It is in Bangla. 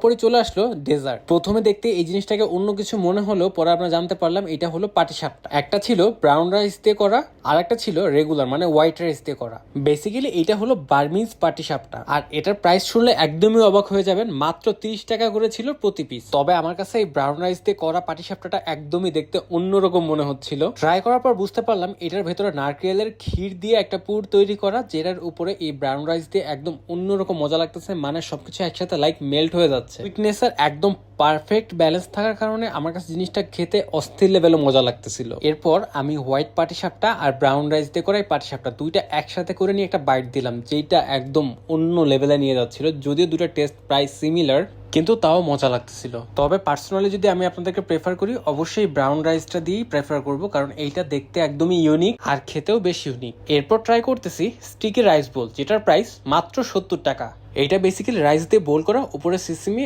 পরে চলে আসলো ডেজার্ট। প্রথমে দেখতে এই জিনিসটাকে অন্য কিছু মনে হলেও পরে আমরা জানতে পারলাম এটা হলো পাটিসাপটা। একটা ছিল ব্রাউন রাইস দিয়ে করা আর একটা ছিল রেগুলার মানে হোয়াইট রাইস দিয়ে করা। বেসিক্যালি এটা হলো বার্মিজ পাটিসাপটা, আর এটার প্রাইস শুনলে একদমই অবাক হয়ে যাবেন। মাত্র 30 টাকা করে ছিল প্রতি পিস। তবে আমার কাছে এই ব্রাউন রাইস দিয়ে করা পাটিসাপটাটা একদমই দেখতে অন্যরকম মনে হচ্ছিল। ট্রাই করার পর বুঝতে পারলাম এটার ভেতরে নারকেলের ক্ষীর দিয়ে একটা পুর তৈরি করা, যেটার উপরে এই ব্রাউন রাইস দিয়ে একদম অন্যরকম মজা লাগতেছে। মানে সবকিছু একসাথে লাইক মেল্ট হয়ে যাচ্ছে। সুইটনেসের একদম পারফেক্ট ব্যালেন্স থাকার কারণে আমার কাছে জিনিসটা খেতে অস্থির লেভেলে মজা লাগতেছিল। এরপর আমি হোয়াইট পাটিসাপটা আর ব্রাউন রাইস দিয়ে করা এই পাটিসাপটা দুইটা একসাথে করে নিয়ে একটা বাইট দিলাম, যেটা একদম অন্য লেভেলে নিয়ে যাচ্ছিল। যদিও দুটো টেস্ট প্রায় সিমিলার, কিন্তু তাও মজা লাগতেছিল। তবে পার্সোনালি যদি আমি আপনাদেরকে প্রেফার করি, অবশ্যই ব্রাউন রাইসটা দিয়েই প্রেফার করব, কারণ এইটা দেখতে একদমই ইউনিক আর খেতেও বেশ ইউনিক। এরপর ট্রাই করতেছি স্টিকি রাইস বোল, যেটার প্রাইস মাত্র 70 টাকা। এইটা বেসিক্যালি রাইস দিয়ে বোল করা, উপরে সিসিমি